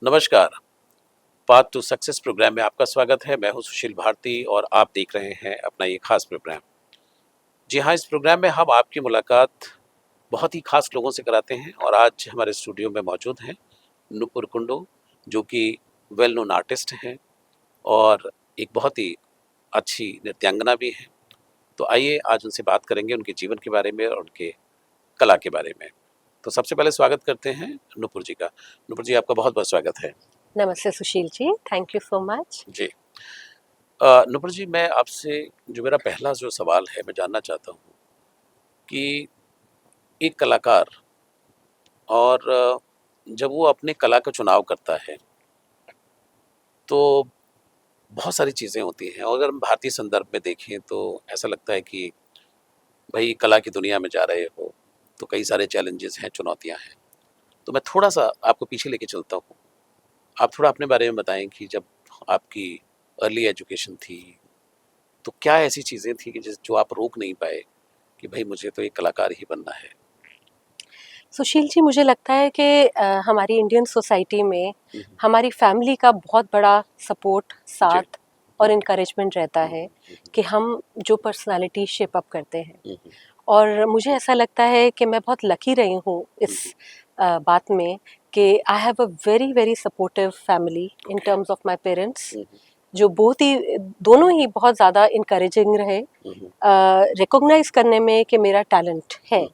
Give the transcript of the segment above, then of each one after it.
नमस्कार। Path to success programme में आपका स्वागत है। मैं हूं सुशील भारती और आप देख रहे हैं अपना ये खास प्रोग्राम। जी हाँ, इस प्रोग्राम में हम आपकी मुलाकात बहुत ही खास लोगों से कराते हैं और आज हमारे स्टूडियो में मौजूद हैं नुपुर कुंडू, जो कि वेल नोन आर्टिस्ट हैं और एक बहुत ही अच्छी नृत्यांगना भी हैं। तो आइए आज उनसे बात करेंगे उनके जीवन के बारे में और उनके कला के बारे में। तो सबसे पहले स्वागत करते हैं नुपुर जी का। नुपुर जी, आपका बहुत बहुत स्वागत है। नमस्ते Sushil ji, thank you so much. जी। नुपुर जी, मैं आपसे जो मेरा पहला जो सवाल है, मैं जानना चाहता हूँ कि एक कलाकार और जब वो अपने कला का चुनाव करता है तो बहुत सारी चीज़ें होती हैं और अगर हम भारतीय संदर्भ में देखें तो ऐसा लगता है कि भाई कला की दुनिया में जा रहे हो तो कई सारे चैलेंजेस हैं, चुनौतियां हैं। तो मैं थोड़ा सा आपको पीछे लेके चलता हूँ। आप थोड़ा अपने बारे में बताएं कि जब आपकी अर्ली एजुकेशन थी तो क्या ऐसी चीज़ें थी कि जो आप रोक नहीं पाए कि भाई मुझे तो एक कलाकार ही बनना है। सुशील जी, मुझे लगता है कि हमारी इंडियन सोसाइटी में हम्म, हमारी फैमिली का बहुत बड़ा सपोर्ट, जी। साथ और इनकरेजमेंट रहता है हम्म, कि हम जो पर्सनालिटी शेप अप करते हैं। हम्म, और मुझे ऐसा लगता है कि मैं बहुत लकी रही हूँ इस हम्म, बात में कि I have a very very supportive family in okay. Terms of my parents, hmm, जो दोनों ही बहुत ज़्यादा इनकरेजिंग रहे, हम्म, रिकॉग्नाइज करने में कि मेरा टैलेंट है। हम्म,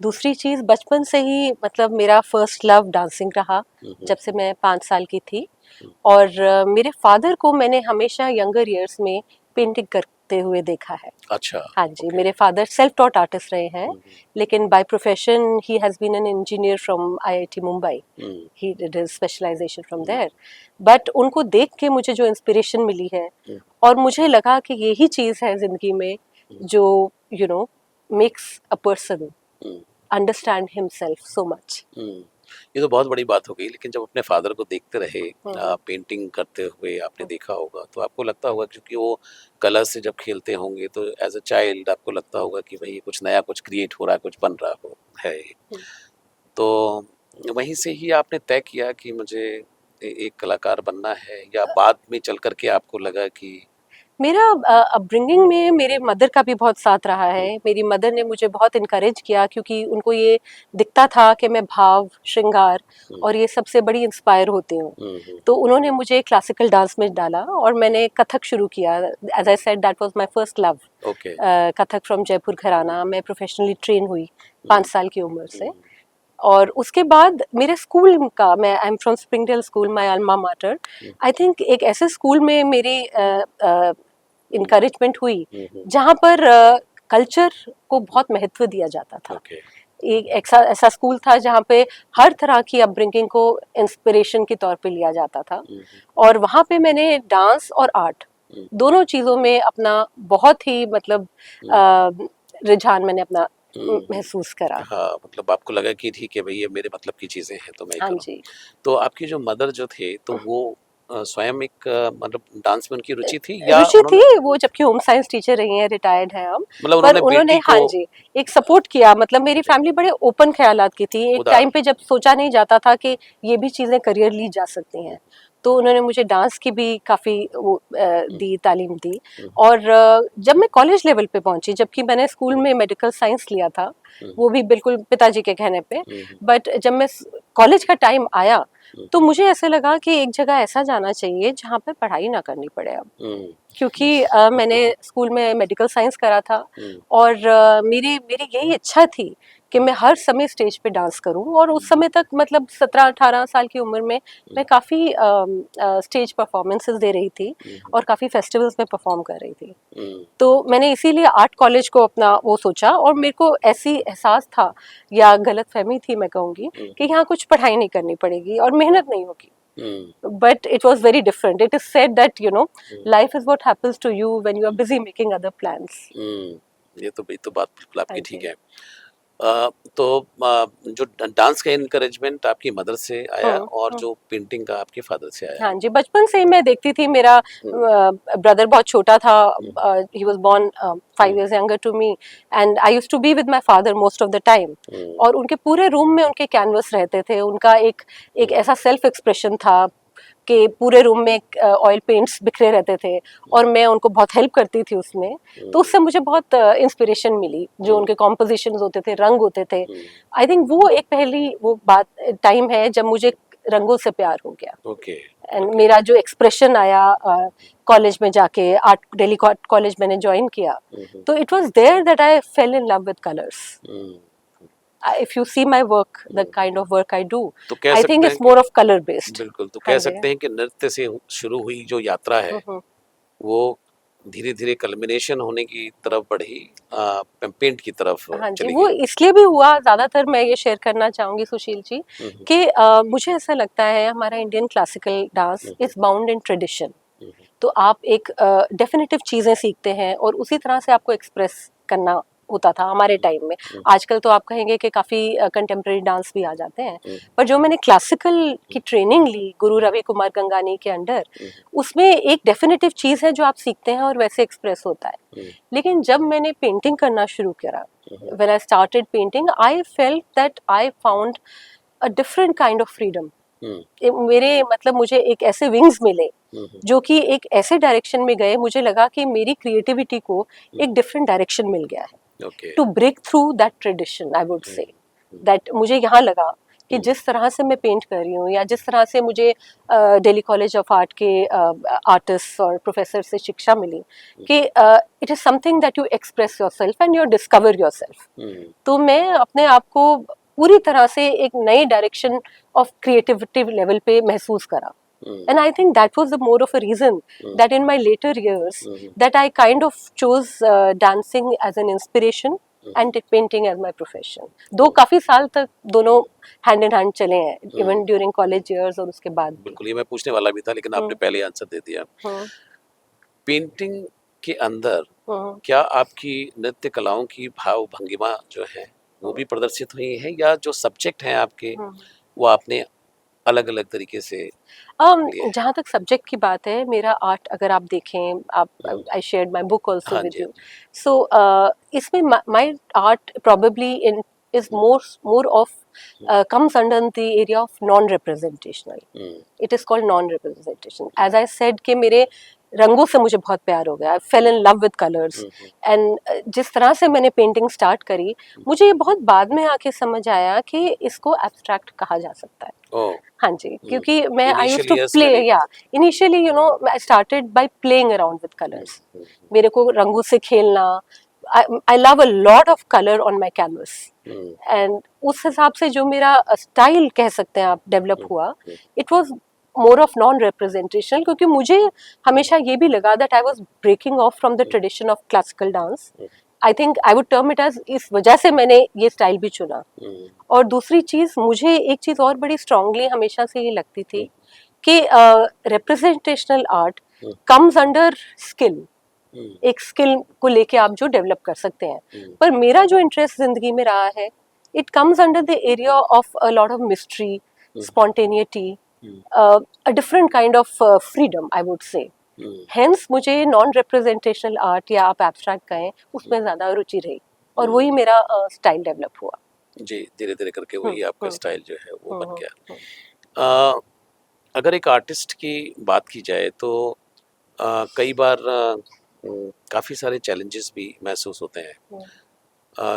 दूसरी चीज़, बचपन से ही मतलब मेरा फर्स्ट लव डांसिंग रहा, हम्म, जब से मैं 5 साल की थी। हम्म, और मेरे फादर को मैंने हमेशा यंगर ईयर्स में पेंटिंग करते हुए देखा है। अच्छा। हाँ जी, ओके। मेरे फादर सेल्फ टॉट आर्टिस्ट रहे हैं, हम्म, लेकिन by profession he has been an engineer from IIT Mumbai. Hmm, he did his specialisation from hmm, there. But उनको देख के मुझे जो इंस्पिरेशन मिली है, हम्म, और मुझे लगा कि यही चीज़ है ज़िंदगी में हम्म, जो makes a person hmm, understand himself so much. Hmm. ये तो बहुत बड़ी बात हो गई, लेकिन जब अपने फादर को देखते रहे हम्म। पेंटिंग करते हुए आपने देखा होगा तो आपको लगता होगा, क्योंकि वो कलर से जब खेलते होंगे तो एज अ चाइल्ड आपको लगता होगा कि भाई कुछ नया, कुछ क्रिएट हो रहा है, कुछ बन रहा हो है। तो वहीं से ही आपने तय किया कि मुझे एक कलाकार बनना है, या बाद में चल करके आपको लगा कि मेरा अपब्रिंगिंग में मेरे मदर का भी बहुत साथ रहा है। मेरी मदर ने मुझे बहुत इनकरेज किया, क्योंकि उनको ये दिखता था कि मैं भाव, श्रृंगार हम्म, और ये सबसे बड़ी इंस्पायर होती हूँ। हम्म, तो उन्होंने मुझे क्लासिकल डांस में डाला और मैंने कथक शुरू किया। As I said, that was my first love. Okay. Kathak from Jaipur gharana. मैं प्रोफेशनली ट्रेन हुई हम्म, 5 साल की उम्र से। हम्म, और उसके बाद मेरे स्कूल का, मैं I am from Springdale school, my alma mater. Hmm, I think एक ऐसे स्कूल में मेरी हम्म, इनकरेजमेंट हुई हम्म, जहाँ पर कल्चर को बहुत महत्व दिया जाता था। ओके। एक ऐसा ऐसा स्कूल था जहाँ पे हर तरह की अपब्रिंगिंग को इंस्पिरेशन के तौर पे लिया जाता था। हम्म, और वहाँ पे मैंने डांस और आर्ट हम्म, दोनों चीज़ों में अपना बहुत ही मतलब हम्म, अ, रुझान मैंने अपना हम्म। महसूस करा। हाँ, मतलब आपको लगा कि ठीक है भाई, ये मेरे मतलब की चीज़ें हैं तो मैं ये हाँ करूँ। जी। तो आपकी जो मदर जो थे तो वो स्वयं एक मतलब डांस में उनकी रुचि थी, या रुचि थी, उन्होंने वो जबकि होम साइंस टीचर रही हैं, रिटायर्ड हैं अब। मतलब पर उन्होंने उन्होंने, बेटी हाँ को जी, एक सपोर्ट किया। मतलब मेरी जी, फैमिली बड़े ओपन ख्यालात की थी। एक उदार। टाइम पे जब सोचा नहीं जाता था कि ये भी चीज़ें करियर ली जा सकती हुँ, हैं, तो उन्होंने मुझे डांस की भी काफ़ी वो हुँ, दी, तालीम दी। हुँ, और जब मैं कॉलेज लेवल पे पहुंची, जबकि मैंने स्कूल में मेडिकल साइंस लिया था, हुँ, वो भी बिल्कुल पिताजी के कहने पे। हुँ, हुँ, बट जब मैं कॉलेज का टाइम आया, हुँ, तो मुझे ऐसे लगा कि एक जगह ऐसा जाना चाहिए जहाँ पे पढ़ाई ना करनी पड़े अब। हुँ, क्योंकि मैंने स्कूल में मेडिकल साइंस करा था। हुँ, और मेरी मेरी यही इच्छा थी कि मैं हर समय स्टेज पे डांस करूं। और उस समय तक, मतलब 17-18 साल की उम्र में, हुँ, मैं काफ़ी स्टेज परफॉर्मेंसेस दे रही थी हुँ, और काफ़ी फेस्टिवल्स में परफॉर्म कर रही थी। हुँ, तो मैंने इसीलिए आर्ट कॉलेज को अपना वो सोचा, और मेरे को ऐसी एहसास था, या गलत फहमी थी मैं कहूँगी, हुँ, कि यहाँ कुछ पढ़ाई नहीं करनी पड़ेगी और मेहनत नहीं होगी। हुँ, But it was very different. It is said that, hmm, life is what happens to you when you are busy making other plans. हुँ। ये तो बात बिल्कुल हाँ आपकी ठीक जी। है। तो जो डांस का इनकरेजमेंट आपकी मदर से आया और हम्म। जो पेंटिंग का आपके फादर से आया। हाँ जी, बचपन से ही मैं देखती थी। मेरा ब्रदर बहुत छोटा था, he was born 5 years younger to me, and I used to be with my father most of the time. और उनके पूरे रूम में उनके कैनवस रहते थे। उनका एक ऐसा सेल्फ एक्सप्रेशन था कि पूरे रूम में ऑयल पेंट्स बिखरे रहते थे, और मैं उनको बहुत हेल्प करती थी उसमें। तो उससे मुझे बहुत इंस्पिरेशन मिली। जो उनके कॉम्पोजिशंस होते थे, रंग होते थे, आई थिंक वो एक पहली वो बात टाइम है जब मुझे रंगों से प्यार हो गया। ओके। एंड मेरा जो एक्सप्रेशन आया कॉलेज में जाके, आर्ट दिल्ली कॉलेज मैंने ज्वाइन किया, तो it was there that I fell in love with colours. if you see my work, the kind of work I do, तो कह I सकते think हैं it's कि more of color based. बिल्कुल, तो हाँ कह जी। सकते हैं कि नृत्य से शुरू हुई जो यात्रा है वो धीरे धीरे कल्मिनेशन होने की तरफ बढ़ी, पेंट की तरफ हाँ जी, चली वो गई। इसलिए भी हुआ, ज्यादातर मैं ये शेयर करना चाहूंगी सुशील जी, कि मुझे ऐसा लगता है हमारा Indian classical dance is bound in tradition. तो आप एक डेफिनेटिव चीजें सीखते हैं और उसी तरह से आपको एक्सप्रेस करना होता था हमारे टाइम में। आजकल तो आप कहेंगे कि काफी कंटेम्प्रेरी डांस भी आ जाते हैं, पर जो मैंने क्लासिकल की ट्रेनिंग ली गुरु रवि कुमार गंगानी के अंडर, उसमें एक डेफिनेटिव चीज है जो आप सीखते हैं और वैसे एक्सप्रेस होता है। लेकिन जब मैंने पेंटिंग करना शुरू करा, when I started painting, I felt that I found a different kind of freedom. मेरे मतलब मुझे एक ऐसे विंग्स मिले जो कि एक ऐसे डायरेक्शन में गए, मुझे लगा कि मेरी क्रिएटिविटी को एक डिफरेंट डायरेक्शन मिल गया है to break through that tradition. I would say that मुझे यहाँ लगा कि जिस तरह से मैं पेंट कर रही हूँ, या जिस तरह से मुझे दिल्ली कॉलेज ऑफ आर्ट के आर्टिस्ट और प्रोफेसर से शिक्षा मिली कि it is something that you express your self and you discover your self. तो मैं अपने आप को पूरी तरह से एक नई डायरेक्शन ऑफ क्रिएटिविटी लेवल पे महसूस करा। And I think that was the more of a reason that in my later years that I kind of chose dancing as an inspiration and painting as my profession. दो काफी साल तक दोनों hand in hand चले हैं, even during college years और उसके बाद भी। बिल्कुल, ये मैं पूछने वाला भी था लेकिन आपने पहले आंसर दे दिया। पेंटिंग के अंदर क्या आपकी नृत्य कलाओं की भाव भंगिमा जो है वो भी प्रदर्शित हुई है, या जो सब्जेक्ट हैं आपके वो आपने अलग अलग तरीके से जहाँ तक सब्जेक्ट की बात है, मेरा आर्ट अगर आप देखें, आप I shared my book also with you. So इसमें my art probably in is more of comes under the area of non-representational. It is called non-representation. As I said कि मेरे रंगों से मुझे बहुत प्यार हो गया, I fell in love with colors, and जिस तरह से मैंने पेंटिंग स्टार्ट करी, मुझे ये बहुत बाद में आके समझ आया कि इसको एब्स्ट्रैक्ट कहा जा सकता है। हाँ जी, क्योंकि मैं आई यूज्ड टू प्ले, या initially you know I started by playing around with colours. मेरे को रंगों से खेलना, I love a lot of color on my canvas, and उस हिसाब से जो मेरा स्टाइल कह सकते हैं आप डेवलप हुआ, it was more of non-representational, क्योंकि मुझे हमेशा ये भी लगा that I was breaking off from the tradition of classical dance. I think I would term it as, इस वजह से मैंने ये स्टाइल भी चुना। और दूसरी चीज, मुझे एक चीज और बड़ी स्ट्रांगली हमेशा से ये लगती थी कि representational art comes under skill, एक स्किल को लेके आप जो डेवलप कर सकते हैं। पर मेरा जो इंटरेस्ट जिंदगी में रहा है, it comes under the area of a lot of mystery, spontaneity, a different kind of freedom, I would से। हेंस मुझे नॉन रिप्रेजेंटेशनल आर्ट, या आप एब्स्ट्रैक्ट कहें, उसमें ज्यादा रुचि रही, और वही मेरा स्टाइल डेवलप हुआ। जी, धीरे धीरे करके वही आपका स्टाइल जो है वो बन गया। अगर एक आर्टिस्ट की बात की जाए तो कई बार काफ़ी सारे चैलेंजेस भी महसूस होते हैं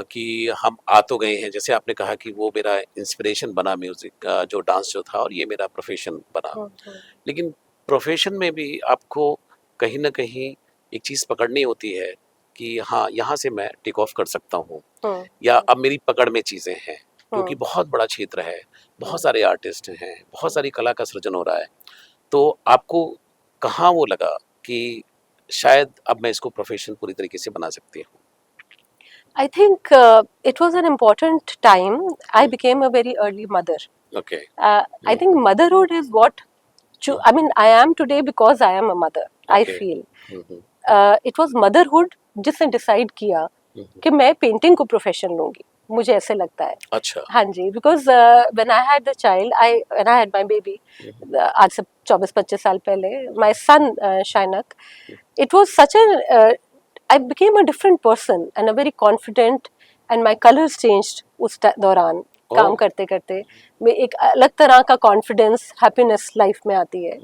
कि हम आ तो गए हैं, जैसे आपने कहा कि वो मेरा इंस्पिरेशन बना म्यूज़िक जो डांस जो था, और ये मेरा प्रोफेशन बना। लेकिन प्रोफेशन में भी आपको कहीं ना कहीं एक चीज़ पकड़नी होती है कि हाँ, यहाँ से मैं टेक ऑफ कर सकता हूँ, या अब मेरी पकड़ में चीज़ें हैं, क्योंकि बहुत बड़ा क्षेत्र है, बहुत सारे आर्टिस्ट हैं, बहुत सारी कला का सृजन हो रहा है। तो आपको कहाँ वो लगा कि शायद अब मैं इसको प्रोफेशन पूरी तरीके से बना सकती हूँ? I think it was an important time. I became a very early mother. Okay. I think motherhood is what, I mean, I am today because I am a mother. I feel it was motherhood जिसने decide किया कि मैं painting को profession लूंगी। मुझे ऐसे लगता है। अच्छा। हाँ जी, because when I had the child, when I had my baby, आज से 24-25 साल पहले, माय सन शाइनक, it was such I became a different person and a very confident, and my colors changed उस दौरान काम ओह! करते करते। मैं एक अलग तरह का कॉन्फिडेंस, हैप्पीनेस लाइफ में आती है।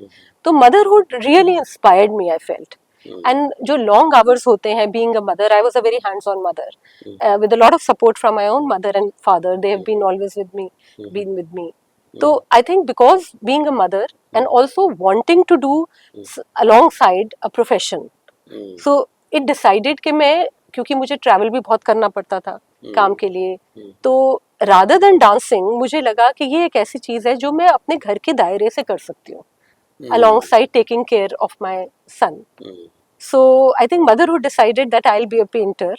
तो motherhood really inspired me, I felt. And जो लॉन्ग आवर्स होते हैं being a mother, I was a very hands on mother with a lot of support from my own mother and father. They have been always with me, been with me. So I think because being a mother and also wanting to do alongside a profession, so it decided कि मैं, क्योंकि मुझे travel भी बहुत करना पड़ता था काम के लिए, तो rather than dancing मुझे लगा कि ये एक ऐसी चीज़ है जो मैं अपने घर के दायरे से कर सकती हूँ alongside taking care of my son. So I think motherhood decided that I'll be a painter.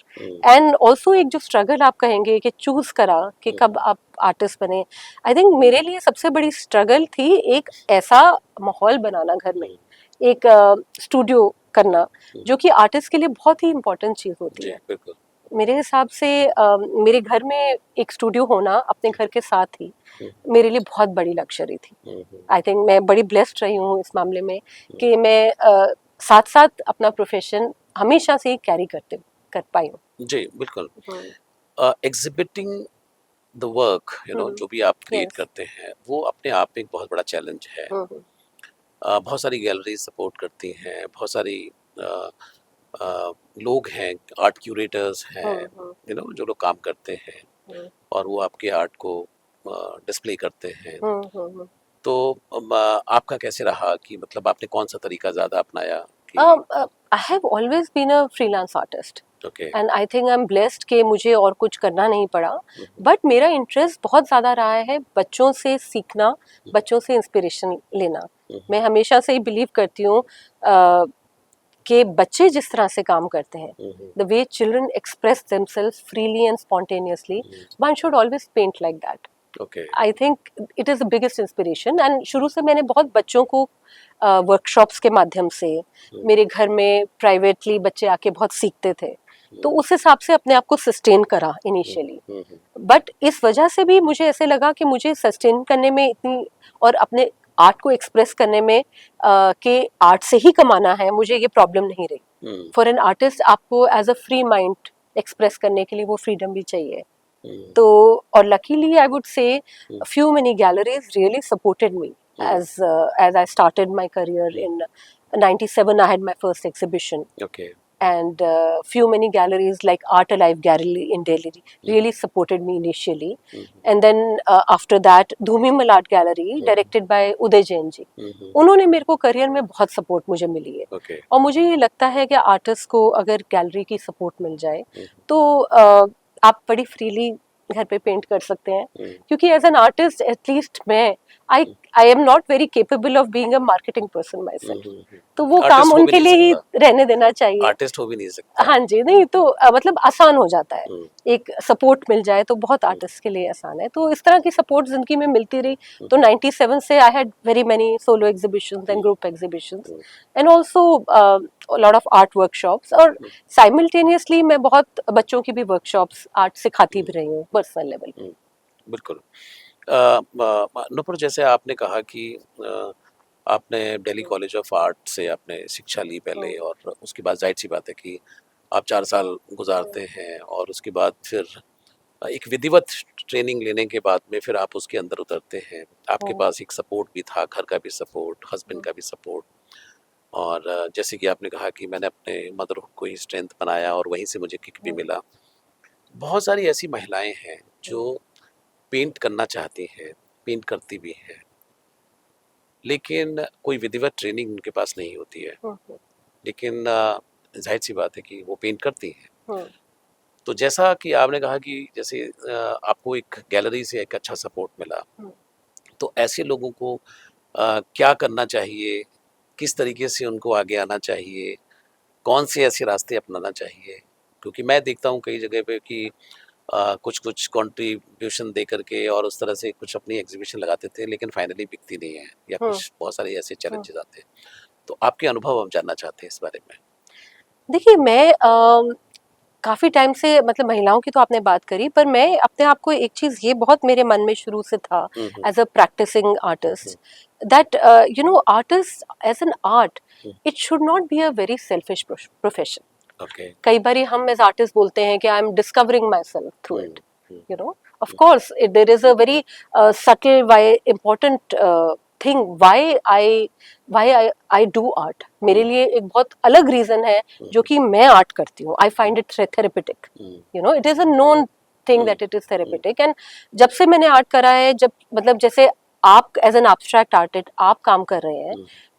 And also एक जो struggle आप कहेंगे कि choose करा कि कब आप artist बने, I think मेरे लिए सबसे बड़ी struggle थी एक ऐसा माहौल बनाना घर में, एक स्टूडियो करना, जो कि आर्टिस्ट के लिए बहुत ही इम्पोर्टेंट चीज़ होती है। बिल्कुल। मेरे हिसाब से मेरे घर में एक स्टूडियो होना अपने घर के साथ ही मेरे लिए बहुत बड़ी लग्जरी थी। आई थिंक मैं बड़ी ब्लेस्ड रही हूँ इस मामले में कि मैं साथ साथ अपना प्रोफेशन हमेशा से ही कैरी कर पाई हूँ। जी, बिल्कुल। एग्ज़िबिटिंग द वर्क, जो भी आप क्रिएट Yes. करते हैं, वो अपने आप में एक बहुत बड़ा चैलेंज है। बहुत सारी गैलरीज सपोर्ट करती हैं, बहुत सारी अ, लोग हैं, आर्ट क्यूरेटर्स हैं, जो लोग काम करते हैं और वो आपके आर्ट को डिस्प्ले करते हैं। तो आपका कैसे रहा कि मतलब आपने कौन सा तरीका ज़्यादा अपनाया कि I have always been a freelance artist. Okay. And I think I am blessed कि मुझे और कुछ करना नहीं पड़ा, बट मेरा इंटरेस्ट बहुत ज़्यादा रहा है बच्चों से सीखना, बच्चों से इंस्पिरेशन लेना। मैं हमेशा से ही बिलीव करती हूँ कि बच्चे जिस तरह से काम करते हैं, the way children express themselves freely and spontaneously, one should always paint like that. Okay. I think it is the biggest inspiration. And शुरू से मैंने बहुत बच्चों को वर्कशॉप्स के माध्यम से, मेरे घर में प्राइवेटली बच्चे आके बहुत सीखते थे, तो उस हिसाब से अपने आप को सस्टेन करा इनिशियली। बट इस वजह से भी मुझे ऐसे लगा कि मुझे सस्टेन करने में इतनी, और अपने आर्ट को एक्सप्रेस करने में कि आर्ट से ही कमाना है, मुझे ये प्रॉब्लम नहीं रही। फॉर एन आर्टिस्ट आपको as a free mind express करने के लिए वो फ्रीडम भी चाहिए। तो और luckily I would say few many galleries really supported me as I started my career in 97. I had my first exhibition. Okay. And few many galleries like Art Alive Gallery in Delhi really supported me initially. And then after that Dhumi Malad Gallery directed by Uday Jain ji, उन्होंने मेरे को career में बहुत support मुझे मिली है। Okay. और मुझे ये लगता है कि आर्टिस्ट को अगर गैलरी की सपोर्ट मिल जाए तो आप बड़ी फ्रीली घर पे पेंट कर सकते हैं, क्योंकि एज एन आर्टिस्ट एटलीस्ट मैं I am not very capable of being a marketing person my self, तो वो Artist काम हो भी उनके नहीं लिए ही सकता। रहने देना चाहिए। आर्टिस्ट हो भी नहीं सकता। हाँ जी, नहीं तो मतलब आसान हो जाता है, एक सपोर्ट मिल जाए तो बहुत आर्टिस्ट के लिए आसान है। तो इस तरह की सपोर्ट जिंदगी में मिलती रही। तो 97 से I had very many solo exhibitions and group exhibitions and also lot of art workshops, और साइमल्टेनियसली मैं बहुत बच्चों की भी वर्कशॉप्स आर्ट सिखाती भी रही हूँ पर्सनल लेवल पे। बिल्कुल। नुपुर, जैसे आपने कहा कि आपने दिल्ली कॉलेज ऑफ आर्ट से आपने शिक्षा ली पहले, और उसके बाद जाहिर सी बात है कि आप 4 साल गुजारते हैं और उसके बाद फिर एक विधिवत ट्रेनिंग लेने के बाद में फिर आप उसके अंदर उतरते हैं। आपके पास एक सपोर्ट भी था, घर का भी सपोर्ट, हस्बैंड का भी सपोर्ट, और जैसे कि आपने कहा कि मैंने अपने मदरहुड को ही स्ट्रेंथ बनाया और वहीं से मुझे किक भी मिला। बहुत सारी ऐसी महिलाएं हैं जो पेंट करना चाहती हैं, पेंट करती भी हैं, लेकिन कोई विधिवत ट्रेनिंग उनके पास नहीं होती है, लेकिन जाहिर सी बात है कि वो पेंट करती हैं। तो जैसा कि आपने कहा कि जैसे आपको एक गैलरी से एक अच्छा सपोर्ट मिला, तो ऐसे लोगों को क्या करना चाहिए, किस तरीके से उनको आगे आना चाहिए, कौन से ऐसे रास्ते अपनाना चाहिए? क्योंकि मैं देखता हूँ कई जगह पे कि कुछ कुछ कंट्रीब्यूशन दे करके और उस तरह से कुछ अपनी एग्जीबिशन लगाते थे, लेकिन फाइनली बिकती नहीं है, या कुछ बहुत सारे ऐसे चैलेंजेस आते हैं। तो आपके अनुभव हम जानना चाहते हैं इस बारे में। देखिए, मैं काफी टाइम से, मतलब महिलाओं की तो आपने बात करी, पर मैं अपने आप को एक चीज ये बहुत मेरे मन में शुरू से था as a practising artist, that you know artist as an art, it should not be a very selfish profession. Okay. कई बार हम एज आर्टिस्ट बोलते हैं कि I am discovering myself through it, you know. Of course there is a very subtle, why important thing why I do art. मेरे लिए एक बहुत अलग रीजन है जो कि मैं आर्ट करती हूँ. I find it therapeutic, you know. It is a known thing that it is therapeutic. And जब से मैंने आर्ट करा है, जब मतलब जैसे आप एज एन एब्स्ट्रैक्ट आर्टिस्ट आप काम कर रहे हैं,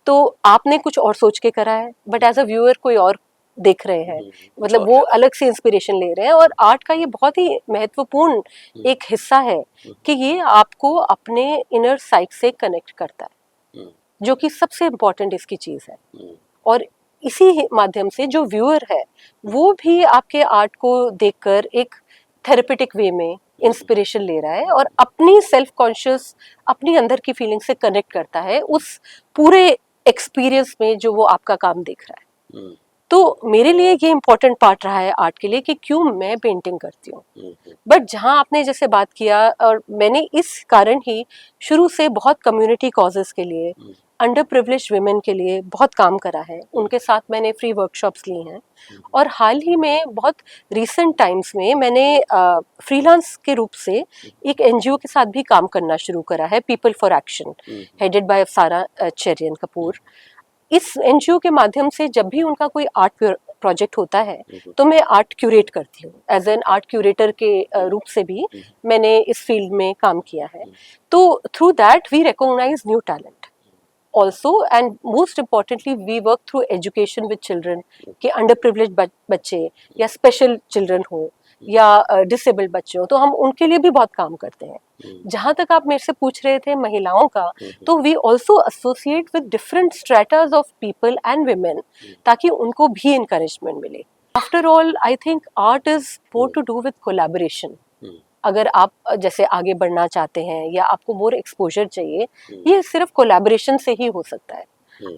तो आपने कुछ और सोच के करा है, बट एज अ व्यूअर कोई और देख रहे हैं, मतलब वो अलग से इंस्पिरेशन ले रहे हैं. और आर्ट का ये बहुत ही महत्वपूर्ण एक हिस्सा है कि ये आपको अपने इनर साइट से कनेक्ट करता है, जो कि सबसे इम्पोर्टेंट इसकी चीज है. और इसी माध्यम से जो व्यूअर है वो भी आपके आर्ट को देखकर एक थेरेपेटिक वे में इंस्पिरेशन ले रहा है और अपनी सेल्फ कॉन्शियस, अपनी अंदर की फीलिंग से कनेक्ट करता है उस पूरे एक्सपीरियंस में जो वो आपका काम देख रहा है. तो मेरे लिए ये इम्पोर्टेंट पार्ट रहा है आर्ट के लिए कि क्यों मैं पेंटिंग करती हूँ. बट जहाँ आपने जैसे बात किया, और मैंने इस कारण ही शुरू से बहुत कम्युनिटी कॉजेस के लिए, अंडर प्रिविलेज्ड वुमेन के लिए बहुत काम करा है. उनके साथ मैंने फ्री वर्कशॉप्स ली हैं. और हाल ही में बहुत रिसेंट टाइम्स में मैंने फ्रीलांस के रूप से एक एनजीओ के साथ भी काम करना शुरू करा है, people for action, headed by सारा चेरियन कपूर. इस एनजीओ के माध्यम से जब भी उनका कोई आर्ट प्रोजेक्ट होता है तो मैं आर्ट क्यूरेट करती हूँ. एज एन आर्ट क्यूरेटर के रूप से भी मैंने इस फील्ड में काम किया है. तो through that we recognise new talent also, and most importantly we work through education with children कि अंडर प्रिविलेज्ड बच्चे या स्पेशल चिल्ड्रन हो या डिसेबल्ड बच्चे हो, तो हम उनके लिए भी बहुत काम करते हैं. जहाँ तक आप मेरे से पूछ रहे थे महिलाओं का, तो we also associate with different stratas of people and women, ताकि उनको भी इंकरेजमेंट मिले. After all I think art is more to do with collaboration. अगर आप जैसे आगे बढ़ना चाहते हैं या आपको मोर एक्सपोजर चाहिए, ये सिर्फ कोलैबोरेशन से ही हो सकता है.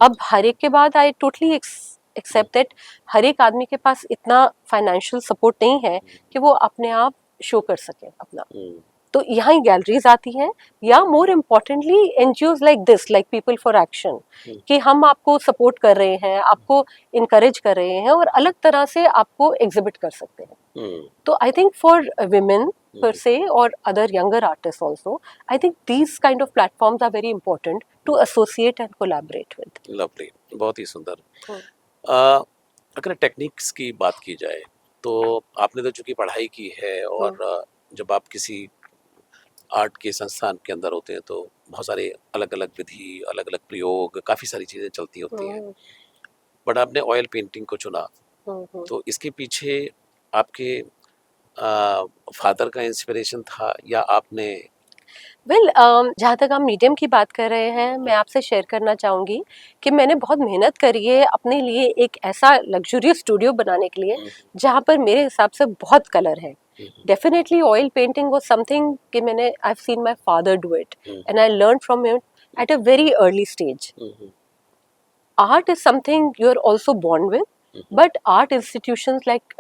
अब हर एक के बाद आई टोटली एक्सेप्ट दैट हर एक आदमी के पास इतना फाइनेंशियल सपोर्ट नहीं है कि वो अपने आप शो कर सके अपना. तो यहाँ गैलरीज आती हैं, या more importantly NGOs like this, like people for action, कि हम आपको सपोर्ट कर रहे हैं, आपको इनकरेज कर रहे हैं और अलग तरह से आपको एग्जिबिट कर सकते हैं. तो I think for women per se or other younger artists also, I think these kind of platforms are very important to associate and collaborate with. Lovely, बहुत ही सुंदर. अगर टेक्निक्स की बात की जाए तो आपने तो चूंकि पढ़ाई की है, और जब आप किसी आर्ट के संस्थान के अंदर होते हैं तो बहुत सारे अलग अलग विधि, अलग अलग प्रयोग, काफ़ी सारी चीज़ें चलती होती हैं. बट आपने ऑयल पेंटिंग को चुना, तो इसके पीछे आपके फादर का इंस्पिरेशन था या आपने? जहाँ तक आप मीडियम की बात कर रहे हैं, मैं आपसे शेयर करना चाहूँगी कि मैंने बहुत मेहनत करी है अपने लिए एक ऐसा लग्जरियस स्टूडियो बनाने के लिए जहाँ पर मेरे हिसाब से बहुत कलर है. Definitely oil painting was something कि मैंने I have seen my father do it and I learn from him at a very early stage. Art is something you are also born with, but art institutions like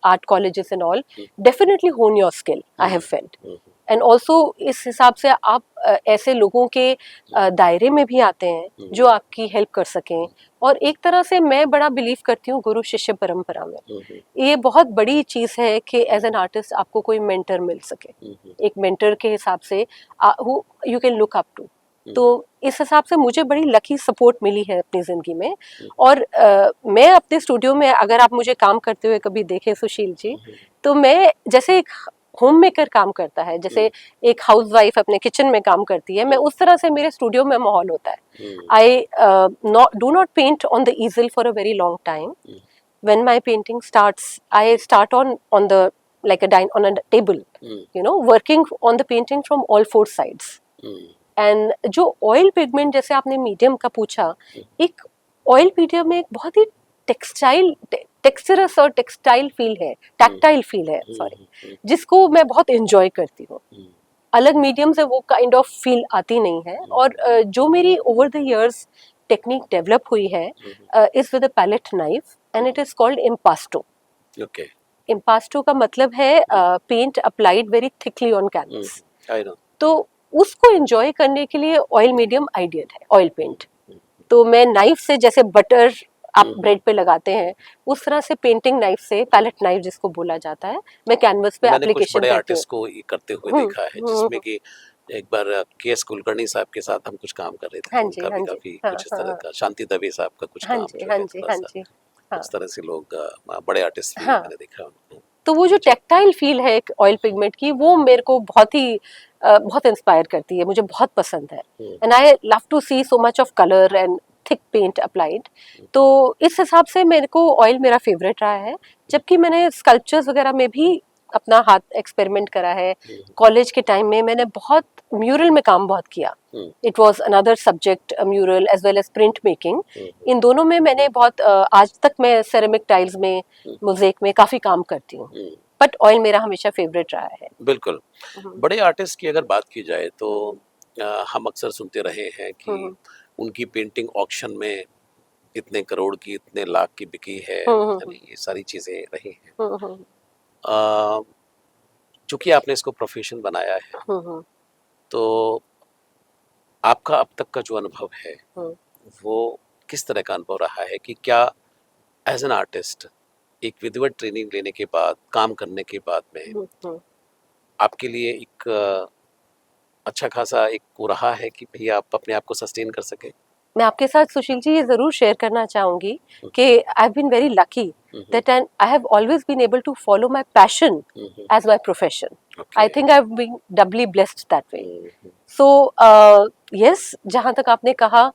art colleges and all definitely hone your skill, I have felt. And also इस हिसाब से आप ऐसे लोगों के दायरे में भी आते हैं जो आपकी हेल्प कर सकें. और एक तरह से मैं बड़ा बिलीव करती हूँ गुरु शिष्य परंपरा में. ये बहुत बड़ी चीज़ है कि एज एन आर्टिस्ट आपको कोई मेंटर मिल सके, एक मेंटर के हिसाब से you can look up to. तो इस हिसाब से मुझे बड़ी लकी सपोर्ट मिली है अपनी ज़िंदगी में. और मैं अपने स्टूडियो में, अगर आप मुझे काम करते हुए कभी देखें सुशील जी, तो मैं जैसे एक होम मेकर काम करता है, जैसे एक हाउसवाइफ अपने किचन में काम करती है, मैं उस तरह से मेरे स्टूडियो में माहौल होता है. I do not paint on the easel for a very long time. When my painting starts, I start on the like on a table, you know, working on the painting from all four sides. And जो oil pigment, जैसे आपने medium का पूछा, एक oil medium में एक बहुत ही टेक्सचरस और टेक्सटाइल फील है, टैक्टाइल फील है, सॉरी, जिसको मैं बहुत एंजॉय करती हूँ. अलग मीडियम से वो काइंड ऑफ फील आती नहीं है. और जो मेरी over the years technique develop हुई है is with a palette knife and it is called impasto. Okay. Impasto का मतलब है paint applied very thickly on canvas. I know. तो उसको एंजॉय करने के लिए ऑयल मीडियम आइडियल है, ऑयल पेंट। तो मैं नाइफ से, जैसे बटर आप ब्रेड पे लगाते हैं, उस तरह से पेंटिंग नाइफ से, पैलेट नाइफ जिसको बोला जाता है, मैं कैनवस पे मैंने कुछ एप्लीकेशन बड़े करती हूँ। आर्टिस्ट को ये करते हुए देखा है, जिसमें कि एक बार के.एस. कुलकर्णी साहब के साथ हम कुछ काम कर रहे थे, हाँ तो जी, उनका हाँ भी जी, काफी हाँ कुछ इस हाँ तरह हाँ का, शांति दवे साहब का कुछ हाँ काम जी, जो हाँ है जी, थोड़ा हाँ सा जी, हाँ उस तरह से लोग बड़े आर्टिस्ट भी हाँ। मैंने देखा उनको। तो वो जो जी। टेक्टाइल फील है ऑयल पिगमेंट की, वो मेरे को बहुत ही बहुत इंस्पायर करती है, मुझे बहुत पसंद है। And I love to see so much of colour and thick paint applied. तो इस हिसाब से मेरे को ऑयल मेरा फेवरेट रहा है। जबकि मैंने स्कल्पचर्स वगैरह में भी अपना हाथ एक्सपेरिमेंट करा है। कॉलेज के टाइम में मैंने बहुत म्यूरल में काम बहुत किया। It was another subject, mural as well as print making. इन दोनों में मैंने बहुत आज तक मैं सेरेमिक टाइल्स में, मोज़ेक में काफी काम करती हूँ। बट ऑयल मेरा हमेशा फेवरेट रहा है। बिल्कुल। बड़े आर्टिस्ट की अगर बात की जाए तो हम अक्सर सुनते रहे हैं कि उनकी पेंटिंग ऑक्शन में इतने करोड़ की, इतने लाख की बिकी है, यानी ये सारी चीजें रही हैं। चूंकि आपने इसको प्रोफेशन बनाया है, तो आपका अब तक का जो अनुभव है वो किस तरह का अनुभव रहा है कि क्या एज एन आर्टिस्ट एक विधिवत ट्रेनिंग लेने के बाद, काम करने के बाद में आपके लिए एक अच्छा खासा एक वो रहा है कि भैया आप अपने आप को सस्टेन कर सके? मैं आपके साथ सुशील जी ये जरूर शेयर करना चाहूंगी कि I have been very lucky that I have always been able to follow my passion as my profession. I think I've been doubly blessed that way. So yes, जहाँ तक आपने कहा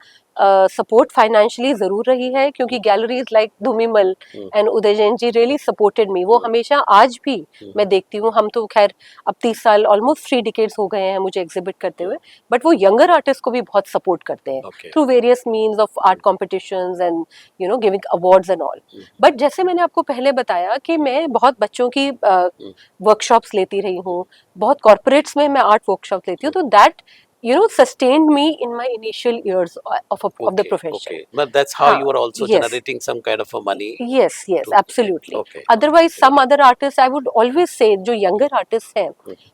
सपोर्ट फाइनेंशियली जरूर रही है, क्योंकि galleries like Dhoomimal and Uday Jain ji really supported me. वो हमेशा, आज भी मैं देखती हूँ, हम तो खैर अब 30 साल, ऑलमोस्ट 3 डिकेड्स हो गए हैं मुझे एग्जिबिट करते हुए, बट वो यंगर आर्टिस्ट को भी बहुत सपोर्ट करते हैं through various means of art competitions and you know giving awards and all. But जैसे मैंने आपको पहले बताया कि मैं बहुत बच्चों की वर्कशॉप्स लेती रही हूँ, बहुत कॉर्पोरेट्स में मैं आर्ट वर्कशॉप लेती हूँ, तो that you know sustained me in my initial years of the profession. But that's how you are also yes, generating some kind of a money. yes, to absolutely. okay, Otherwise some other artists, I would always say, जो younger artists हैं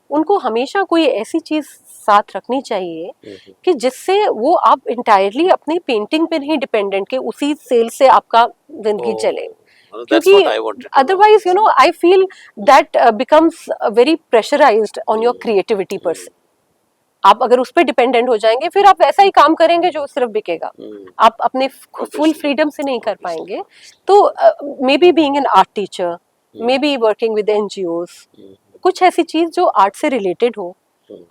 उनको हमेशा कोई ऐसी चीज साथ रखनी चाहिए कि जिससे वो आप इंटायरली अपनी पेंटिंग पे नहीं डिपेंडेंट, के उसी सेल से आपका जिंदगी चले। क्योंकि otherwise you know I feel that becomes very pressurised on your creativity person. आप अगर उस पर डिपेंडेंट हो जाएंगे, फिर आप वैसा ही काम करेंगे जो सिर्फ बिकेगा, आप अपने फुल फ्रीडम से नहीं कर पाएंगे। तो may be being an art teacher, may be working with NGOs, कुछ ऐसी चीज जो आर्ट से रिलेटेड हो,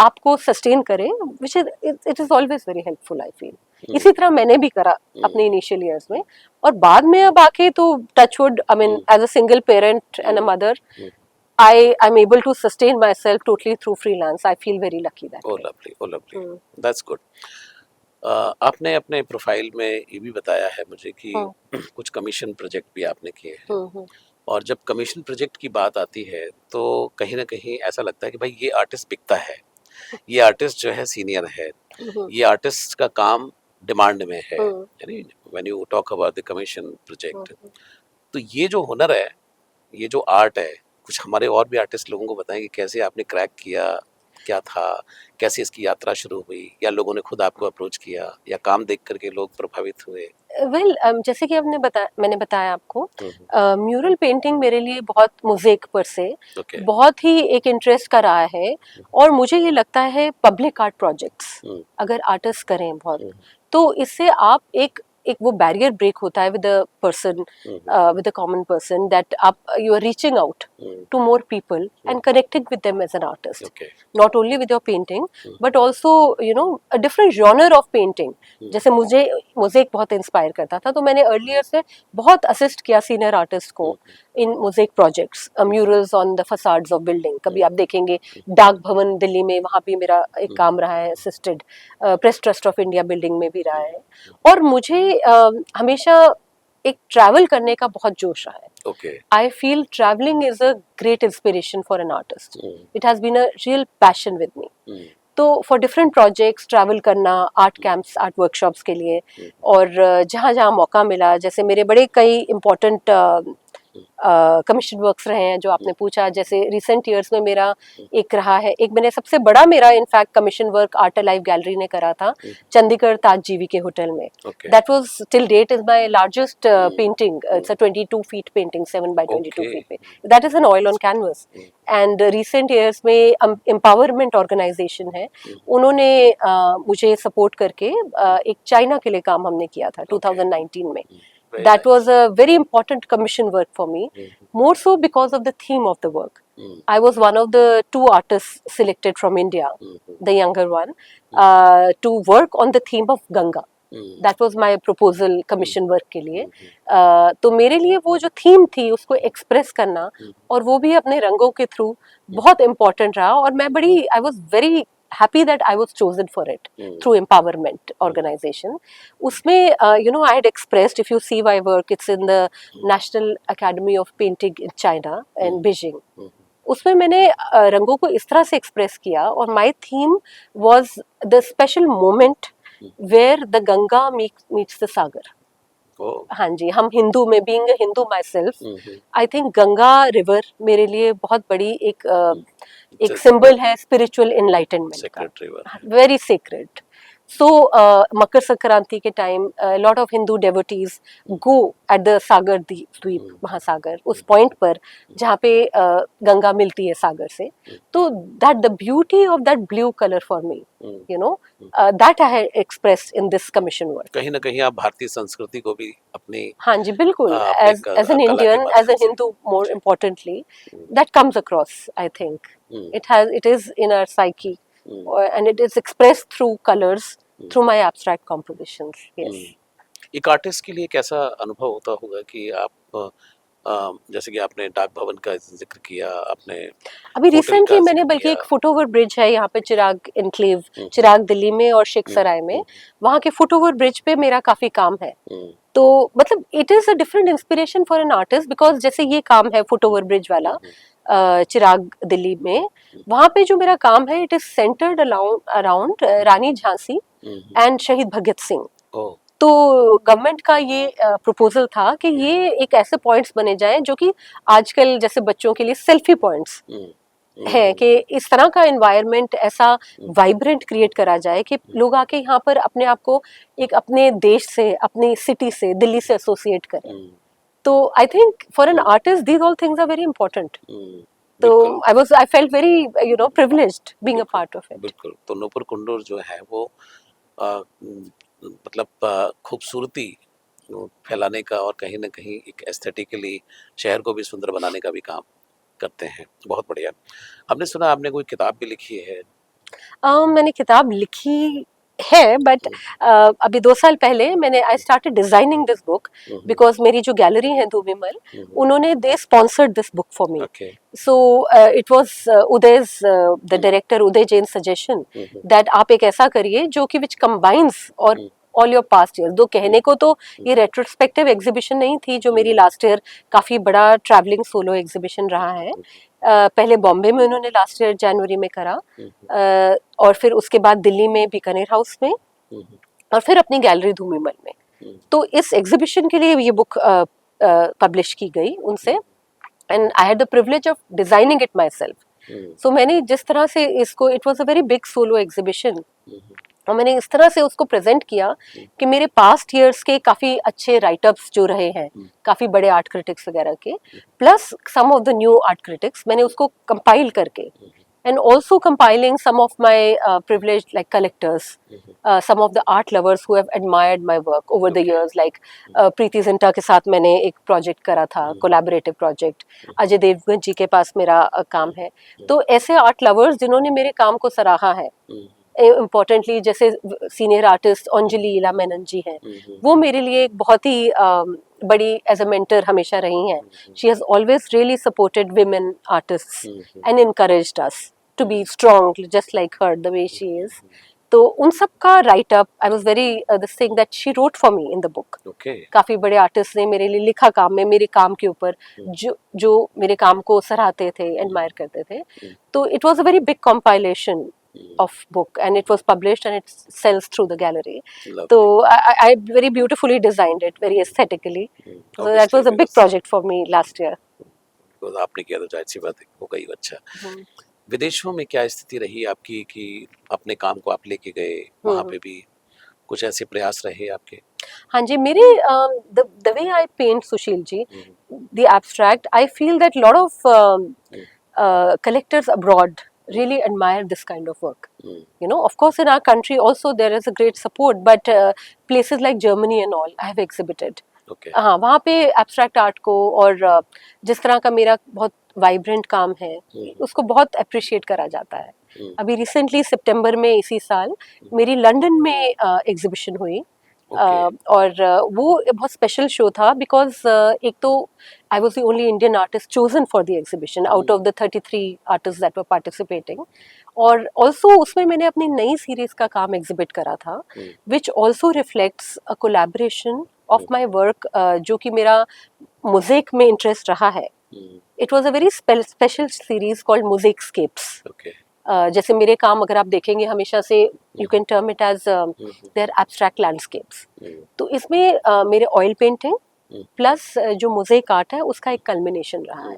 आपको सस्टेन करें, which is it is always very helpful I feel. इसी तरह मैंने भी करा अपने इनिशियल ईयर्स में, और बाद में अब आके तो touchwood, I mean as a single parent and a mother, I'm able to sustain myself totally through freelance. I feel very lucky that way. Lovely, oh lovely. That's good. आपने अपने profile में ये भी बताया है मुझे कि कुछ कमीशन प्रोजेक्ट भी आपने किए हैं, और जब कमीशन प्रोजेक्ट की बात आती है तो कहीं ना कहीं ऐसा लगता है कि भाई ये आर्टिस्ट बिकता है, ये आर्टिस्ट जो है सीनियर है, ये आर्टिस्ट का काम डिमांड में है, यानी when you talk about the commission project. तो ये जो हुनर है, ये जो आर्ट है, कुछ हमारे और भी आर्टिस्ट लोगों को बताएं कि कैसे आपने क्रैक किया, क्या था, कैसे इसकी यात्रा शुरू हुई, या लोगों ने खुद आपको अप्रोच किया, या काम देख करके लोग प्रभावित हुए? वेल जैसे कि मैंने बताया आपको, म्यूरल पेंटिंग मेरे लिए बहुत, मोज़ेक पर से बहुत ही एक इंटरेस्ट का रहा है। और मुझे ये लगता है पब्लिक आर्ट प्रोजेक्ट्स अगर आर्टिस्ट करें बहुत, तो इससे आप एक वो बैरियर ब्रेक होता है with the person, with the common person, that आप you are reaching out to more people and connecting with them as an artist, not only with your painting but also you know a different genre of painting. जैसे मुझे mosaic बहुत inspire करता था, तो मैंने earlier से बहुत assist किया सीनियर आर्टिस्ट को in mosaic projects, murals on the facades of building. कभी आप देखेंगे डाक भवन दिल्ली में, वहाँ भी मेरा एक काम रहा है, assisted press trust of India building में भी रहा है। और मुझे हमेशा एक ट्रैवल करने का बहुत जोश रहा है। I feel travelling is a great inspiration for an artist. It has been a real passion with me. तो फॉर डिफरेंट प्रोजेक्ट्स ट्रैवल करना, आर्ट कैंप्स, आर्ट वर्कशॉप्स के लिए, और जहाँ जहाँ मौका मिला, जैसे मेरे बड़े कई इम्पोर्टेंट कमीशन वर्क्स रहे हैं जो आपने पूछा, जैसे रिसेंट ईयर्स में मेरा एक रहा है, एक मैंने सबसे बड़ा मेरा in fact commission work Art Alive Gallery ने करा था चंडीगढ़ ताज जीवी के होटल में. That was till date is my largest painting. It's a 22 feet painting, 7 by 22 feet पे. That is an oil on canvas. And recent years में empowerment organisation है, उन्होंने मुझे सपोर्ट करके एक चाइना के लिए काम हमने किया था 2019 में. That was a very important commission work for me, more so because of the theme of the work. I was one of the 2 artists selected from India, the younger one, to work on the theme of Ganga. That was my proposal commission work के लिए. तो मेरे लिए वो जो theme थी उसको express करना और वो भी अपने रंगों के थ्रू बहुत इम्पोर्टेंट रहा. और मैं बड़ी I was very happy that I was chosen for it through Empowerment Organization. उसमें you know I had expressed, if you see my work, it's in the National Academy of Painting in China in Beijing. उसमें मैंने रंगों को इस तरह से express किया और my theme was the special moment where the Ganga meets the Sagar. हाँ जी, हम हिंदू में, being a Hindu myself, I think Ganga river मेरे लिए बहुत बड़ी एक सिंबल है स्पिरिचुअल एनलाइटनमेंट का, very sacred. So Makar Sankranti के time lot of Hindu devotees go at the Sagar Dweep, महासागर, उस पॉइंट पर जहाँ पे गंगा मिलती है सागर से. तो that the beauty of that blue colour for me, you know, that I have expressed in this commission work. कहीं ना कहीं आप भारतीय संस्कृति को भी अपनी, हाँ जी बिल्कुल, as an Indian, as an Hindu, more importantly that comes across. I think it is in our psyche, and it is expressed through colors, through my abstract compositions. Yes. एक आर्टिस्ट के लिए कैसा अनुभव होता होगा कि आप जैसे कि आपने डाक भवन का जिक्र किया, आपने अभी रिसेंटली मैंने बल्कि एक फुटओवर ब्रिज है यहाँ पे चिराग एनक्लेव, चिराग दिल्ली में और शेख सराय में, वहाँ के फुटओवर ब्रिज पे मेरा काफी काम है. तो मतलब it is a different inspiration for an artist, because जैसे ये काम है फुटओवर ब्रिज वाला चिराग दिल्ली में, वहाँ पे जो मेरा काम है it is centred around Rani Jhansi and शहीद भगत सिंह. तो गवर्नमेंट का ये प्रपोजल था कि ये एक ऐसे पॉइंट्स बने जाएं जो कि आजकल जैसे बच्चों के लिए सेल्फी पॉइंट्स है, कि इस तरह का एनवायरनमेंट ऐसा वाइब्रेंट क्रिएट करा जाए कि लोग आके यहाँ पर अपने आप को एक अपने देश से, अपनी सिटी से, दिल्ली से एसोसिएट करें. तो I think for an artist these all things are very important. तो I felt very you know privileged being a part of it. बिल्कुल. तो नूपुर कुंडूर जो है वो मतलब खूबसूरती फैलाने का और कहीं ना कहीं एक एस्थेटिकली शहर को भी सुंदर बनाने का भी काम करते हैं. बहुत बढ़िया. हमने सुना आपने कोई किताब भी लिखी है. मैंने किताब लिखी है, बट अभी 2 साल पहले मैंने I started designing this book because मेरी जो गैलरी है धूमिमल, उन्होंने they sponsored this book for me. So it was Uday's the director Uday Jain suggestion that आप एक ऐसा करिए जो कि विच कंबाइंस और ऑल योर पास्ट ईयर्स. दो कहने को तो ये रेट्रोस्पेक्टिव एग्जीबिशन नहीं थी जो मेरी लास्ट ईयर काफी बड़ा ट्रैवलिंग सोलो एग्जीबिशन रहा है. पहले बॉम्बे में उन्होंने लास्ट ईयर जनवरी में करा, और फिर उसके बाद दिल्ली में बीकानेर हाउस में, और फिर अपनी गैलरी धूमिमल में. तो इस एग्जीबिशन के लिए ये बुक पब्लिश की गई उनसे, and I had the privilege of designing it myself. So मैंने जिस तरह से इसको, it was a very big solo exhibition, और मैंने इस तरह से उसको प्रेजेंट किया कि मेरे पास्ट ईयर्स के काफ़ी अच्छे राइटअप्स जो रहे हैं, काफ़ी बड़े आर्ट क्रिटिक्स वगैरह के, plus some of the new art critics, मैंने उसको कंपाइल करके, and also compiling some of my privileged like collectors, some of the art lovers who have admired my work over the years, like Preity Zinta के साथ मैंने एक project करा था, collaborative project. Ajay Devgan जी के पास मेरा काम है. तो ऐसे आर्ट लवर्स जिन्होंने मेरे काम को सराहा है, इम्पोर्टेंटली जैसे सीनियर आर्टिस्ट अंजलि इला मेनन जी हैं, वो मेरे लिए एक बहुत ही बड़ी एज अ मेंटर हमेशा रही हैं. She has always really supported women artists and encouraged us to be strong just like her the way she is. तो उन सब का write up, I was very this thing that she wrote for me in the book. काफी बड़े artist ने मेरे लिए लिखा काम में, मेरे काम के ऊपर, जो मेरे काम को सराहते थे, एडमायर करते थे. तो it was a very big compilation of book, and it was published and it sells through the gallery. Lovely. So I very beautifully designed it, very aesthetically. So that Obviously, was a big project for me last year. because आपने किया तो जाहिर सी बात है होगा ही अच्छा। हम्म, विदेशों में क्या स्थिति रही आपकी कि अपने काम को आप लेके गए, वहाँ पे भी कुछ ऐसे प्रयास रहे आपके? हाँ जी, मेरे the way I paint, Sushil ji, the abstract, I feel that lot of collectors abroad really admire this kind of work. You know, of course, in our country also there is a great support, but places like Germany and all, I have exhibited. Okay. हाँ, वहाँ पे abstract art को और जिस तरह का मेरा बहुत वाइब्रेंट काम है उसको बहुत अप्रिशिएट करा जाता है। अभी रिसेंटली सितंबर में इसी साल मेरी लंदन में एग्जीबिशन हुई। और वो बहुत स्पेशल शो था बिकॉज एक तो I was the only Indian artist chosen for the exhibition out of the 33 artist that were participating, और ऑल्सो उसमें मैंने अपनी नई सीरीज का काम एग्जिबिट करा था which also reflects a collaboration of my work जो कि मेरा मोज़ेक में इंटरेस्ट रहा है। It was a very special series called mosaicscapes. जैसे मेरे काम अगर आप देखेंगे हमेशा से you can term it as their abstract landscapes. तो इसमें मेरे ऑयल पेंटिंग प्लस जो मोज़ेक आर्ट है उसका एक कल्मिनेशन रहा है।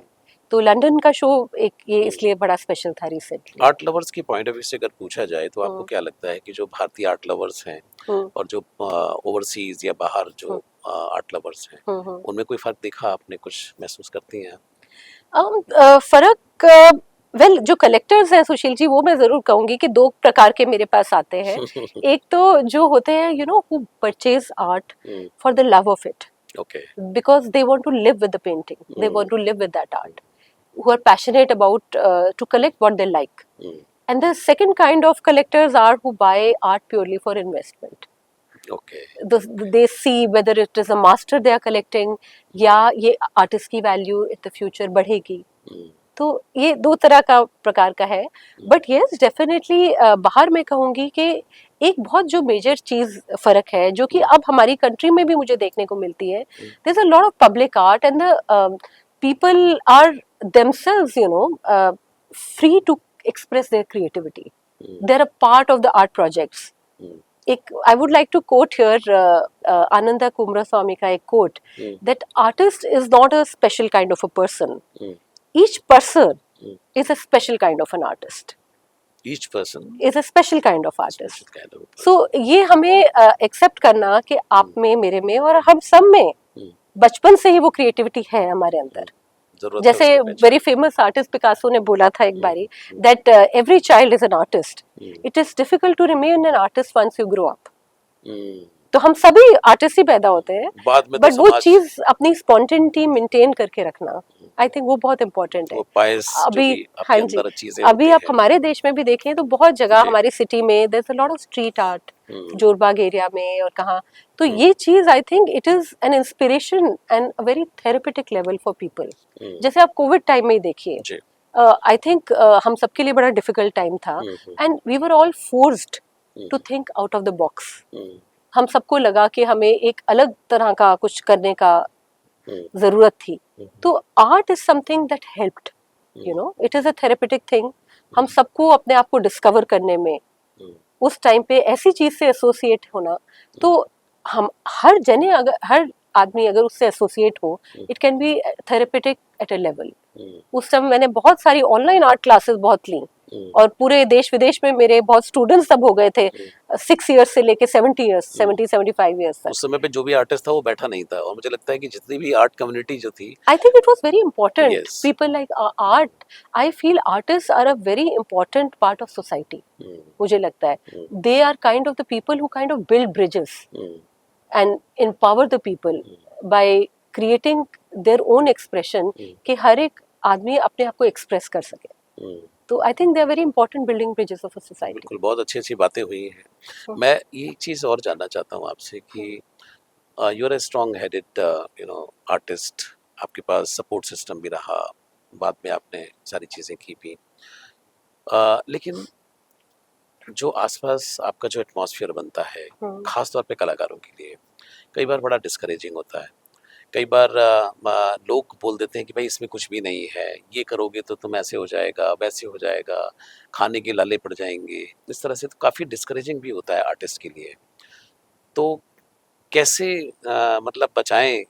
तो लंदन का शो एक ये इसलिए बड़ा स्पेशल था रिसेंटली। आर्ट लवर्स की पॉइंट ऑफ व्यू से अगर पूछा जाए तो आपको क्या लगता है कि जो भारतीय आर्ट लवर्स हैं और जो ओवरसीज या बाहर जो आर्ट लवर्स हैं उनमें कोई फर्क दिखा, आपने कुछ महसूस करती हैं? फर्क वेल जो कलेक्टर्स हैं सुशील जी, वो मैं जरूर कहूंगी कि दो प्रकार के मेरे पास आते हैं। एक तो जो होते हैं you know who purchase art for the love of it, because they want to live with the painting, they want to live with that art, who are passionate about to collect what they like. And the second kind of collectors are who buy art purely for investment. They see whether it is a master they are collecting या ये artist की value in the future बढ़ेगी। तो ये दो तरह का प्रकार का है। बट येस डेफिनेटली बाहर मैं कहूँगी कि एक बहुत जो मेजर चीज फर्क है जो कि अब हमारी कंट्री में भी मुझे देखने को मिलती है, there is a lot of public art and the people are themselves, you know, free to express their creativity. They're a part of the art projects. I would like to quote here Ananda Kumraswamy ka ek quote that artist is not a special kind of a person. Each person is a special kind of an artist. Each person is a special kind of artist. So ये हमें accept करना कि आप में, मेरे में और हम सब में बचपन से ही वो क्रिएटिविटी है हमारे अंदर। जैसे वेरी फेमस आर्टिस्ट पिकासो ने बोला था एक बारी that every child is an artist, it is difficult to remain an artist once you grow up. तो हम सभी आर्टिस्ट ही पैदा होते हैं, बट वो चीज अपनी स्पॉन्टेनिटी मेंटेन करके रखना, आई थिंक वो बहुत इम्पोर्टेंट है। अभी हाँ जी, अभी आप हमारे देश में भी देखें तो बहुत जगह हमारी सिटी में there is a lot of street art, Jorbagh area में और कहाँ, तो ये चीज I think it is an inspiration and a very therapeutic level for people. जैसे आप कोविड टाइम में ही देखिए, आई थिंक हम सबके लिए बड़ा डिफिकल्ट टाइम था and we were all forced to think out of the box. हम सबको लगा कि हमें एक अलग तरह का कुछ करने का जरूरत थी। तो art is something that helped, you know, it is a therapeutic thing. हम सबको अपने आप को डिस्कवर करने में उस टाइम पे ऐसी चीज से एसोसिएट होना, तो हम हर जने अगर हर आदमी अगर उससे एसोसिएट हो, it can be therapeutic at a level. उस समय मैंने बहुत सारी ऑनलाइन आर्ट क्लासेस बहुत ली और पूरे देश विदेश में मेरे बहुत स्टूडेंट्स तब हो गए थे 6 इयर्स से लेके 70 इयर्स 75 इयर्स तक। उस समय पे जो भी आर्टिस्ट था वो बैठा नहीं था, और मुझे लगता है कि जितनी भी आर्ट कम्युनिटी जो थी, I think it was very important. People like art, I feel artists are a very important part of society. मुझे लगता है they are kind of the people who kind of build bridges and empower the people by creating their own expression, कि हर एक आदमी अपने आप को एक्सप्रेस कर सके। तो I think they are very important building bridges of a society. बिल्कुल, बहुत अच्छी अच्छी बातें हुई हैं। मैं ये चीज़ और जानना चाहता हूँ आपसे कि you are a strong headed you know artist, आपके पास सपोर्ट सिस्टम भी रहा, बाद में आपने सारी चीज़ें की भी, लेकिन जो आसपास आपका जो एटमॉस्फेयर बनता है खास तौर पे कलाकारों के लिए कई बार बड़ा डिस्करेजिंग होता है। कई बार लोग बोल देते हैं कि भाई इसमें कुछ भी नहीं है, ये करोगे तो तुम ऐसे हो जाएगा, वैसे हो जाएगा, खाने के लाले पड़ जाएंगे। इस तरह से तो काफ़ी डिस्करेजिंग भी होता है आर्टिस्ट के लिए। तो कैसे मतलब बचाएं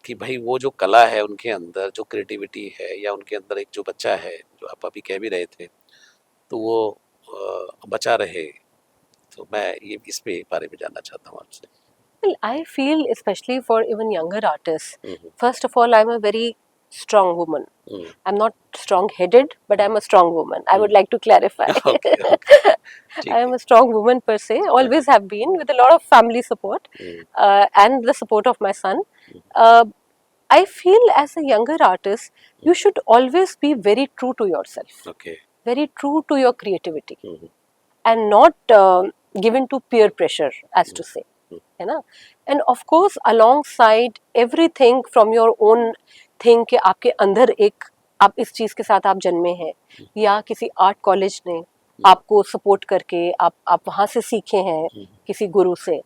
कि भाई वो जो कला है उनके अंदर, जो क्रिएटिविटी है, या उनके अंदर एक जो बच्चा है जो आप अभी कह भी रहे थे, तो वो बचा रहे। तो मैं ये इस पे बारे में जानना चाहता हूँ आपसे। Well, I feel especially for even younger artists, hmm, first of all, I'm a very strong woman. Hmm, I'm not strong-headed, but I'm a strong woman. I would hmm, like to clarify. Okay okay, I ठीक am है। a strong woman per se, हाँ, always have been, with a lot of family support hmm, and the support of my son. Uh, I feel as a younger artist, you should always be very true to yourself, okay, very true to your creativity, hmm, and not given to peer pressure, as to say. हम्म, है ना? End of course alongside everything from your own thing कि आपके अंदर एक आप इस चीज के साथ आप जन्मे हैं या किसी आर्ट कॉलेज ने आपको सपोर्ट करके आप वहां से सीखे हैं किसी गुरु से,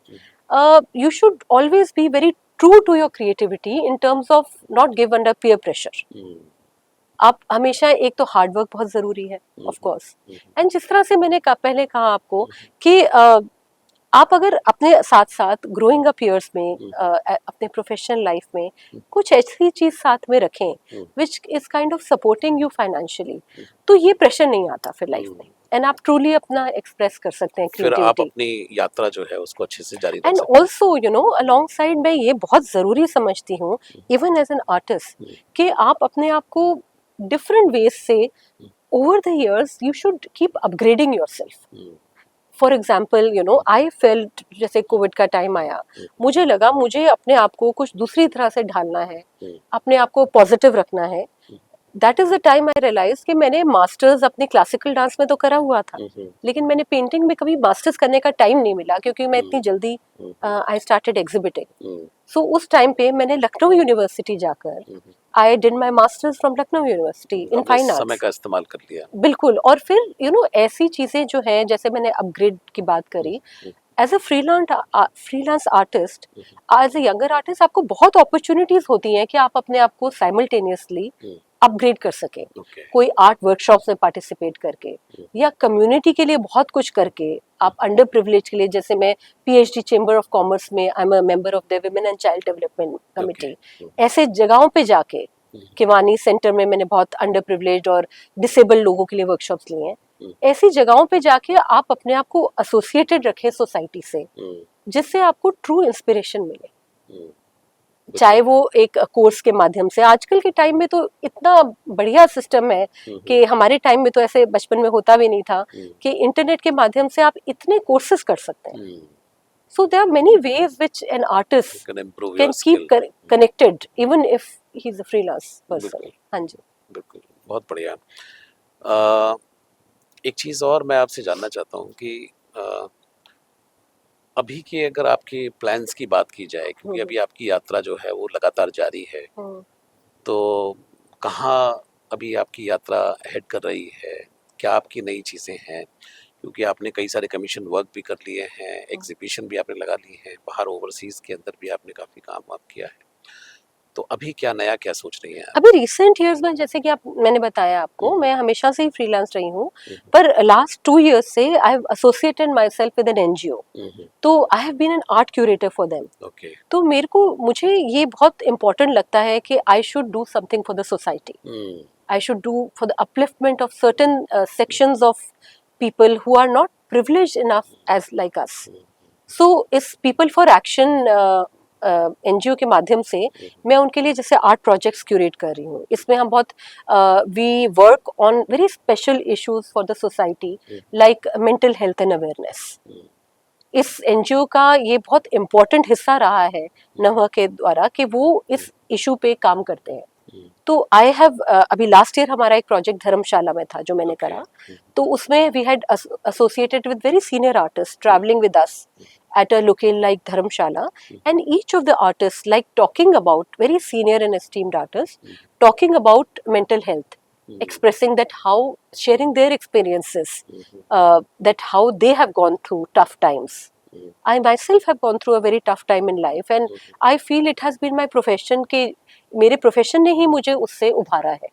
you should always be very true to your creativity in terms of not give under peer pressure. आप हमेशा एक तो हार्ड वर्क बहुत जरूरी है ऑफ कोर्स, एंड जिस तरह से मैंने पहले कहा आपको कि आप अगर अपने साथ साथ ग्रोइंग अप ईयर्स में अपने प्रोफेशनल लाइफ में कुछ ऐसी चीज साथ में रखें which is kind of supporting you financially, तो ये प्रेशर नहीं आता फिर लाइफ में, एंड आप ट्रूली अपना एक्सप्रेस कर सकते हैं फिर आप क्रिएटिविटी. अपनी यात्रा जो है उसको अच्छे से जारी रख एंड सकते also you no along side मैं ये बहुत ज़रूरी समझती हूँ इवन एज एन आर्टिस्ट कि आप अपने आप को डिफरेंट वेज से over the years you should keep upgrading yourself. हैं। For example you know I felt जैसे कोविड का टाइम आया, मुझे लगा मुझे अपने आप को कुछ दूसरी तरह से ढालना है, अपने आप को पॉजिटिव रखना है. That is the time I realize कि मैंने मास्टर्स अपने क्लासिकल डांस में तो करा हुआ था, लेकिन मैंने पेंटिंग में कभी मास्टर्स करने का टाइम नहीं मिला क्योंकि मैं इतनी जल्दी आई स्टार्टेड एग्जिबिटिंग. सो उस टाइम पे मैंने लखनऊ यूनिवर्सिटी जाकर I did my masters from Lucknow university in अपने फाइन समय आर्ट्स. का इस्तेमाल कर लिया। बिल्कुल. और फिर यू नो ऐसी चीजें जो हैं जैसे मैंने अपग्रेड की बात करी, as a freelance artist, as a younger artist आपको बहुत अपॉर्चुनिटीज होती हैं कि आप अपने आप को साइमल्टेनियसली अपग्रेड कर सकें. ओके, कोई आर्ट वर्कशॉप्स में पार्टिसिपेट करके या कम्युनिटी के लिए बहुत कुछ करके, आप अंडर प्रिविलेज के लिए, जैसे मैं पीएचडी चेंबर ऑफ कॉमर्स में I am a member of the women and child development committee. ऐसे जगहों पे जाके किवानी सेंटर में मैंने बहुत अंडर प्रिविलेज और डिसेबल लोगों के लिए वर्कशॉप्स लिए हैं. ऐसी जगहों पे जाके आप अपने आप को एसोसिएटेड रखें सोसाइटी से, जिससे आपको ट्रू इंस्पिरेशन मिले, चाहे वो एक कोर्स के माध्यम से. आजकल के टाइम में तो इतना बढ़िया सिस्टम है कि हमारे टाइम में तो ऐसे बचपन में होता भी नहीं था कि इंटरनेट के माध्यम से आप इतने कोर्सेज कर सकते हैं. So there are many ways which an artist can keep connected even if he is a freelance person. हाँ जी, बिल्कुल, बहुत बढ़िया। एक चीज़ और मैं आपसे जानना चाहता हूँ कि अभी के अगर आपके प्लान्स की बात की जाए, क्योंकि अभी आपकी यात्रा जो है वो लगातार जारी है, तो कहाँ अभी आपकी यात्रा हेड कर रही है? क्या आपकी नई चीज़ें हैं? क्योंकि आपने कई सारे कमीशन वर्क भी कर लिए हैं, एग्जीबिशन भी आपने लगा ली है, बाहर ओवरसीज़ के अंदर भी आपने काफ़ी काम वाम किया है। तो अभी क्या नया क्या सोच रही हैं आप? अभी रिसेंट ईयर्स में जैसे कि आप मैंने बताया आपको, मैं हमेशा से ही फ्रीलांस रही हूँ, पर लास्ट 2 इयर्स से I have associated myself with an NGO. तो I have been an art curator for them. Okay, तो मुझे ये बहुत इम्पोर्टेंट लगता है कि I should do something for the society. I should do for the upliftment of certain sections of people who are not privileged enough as like us. So this people for action NGO के माध्यम से मैं उनके लिए जैसे art projects curate कर रही हूँ. इसमें हम बहुत we work on very special issues for the society like mental health and awareness. इस एनजीओ का ये बहुत इम्पोर्टेंट हिस्सा रहा है नवा के द्वारा कि वो इस इशू पे काम करते हैं. तो आई हैव अभी लास्ट ईयर हमारा एक प्रोजेक्ट धर्मशाला में था जो मैंने करा. तो उसमें we had associated with very senior artist travelling with us at a locale like Dharamshala, and each of the artists like talking about very senior and esteemed artists talking about mental health, expressing that how sharing their experiences, that how they have gone through tough times I myself have gone through a very tough time in life and I feel it has been my profession कि मेरे profession ने ही मुझे उससे उभारा है।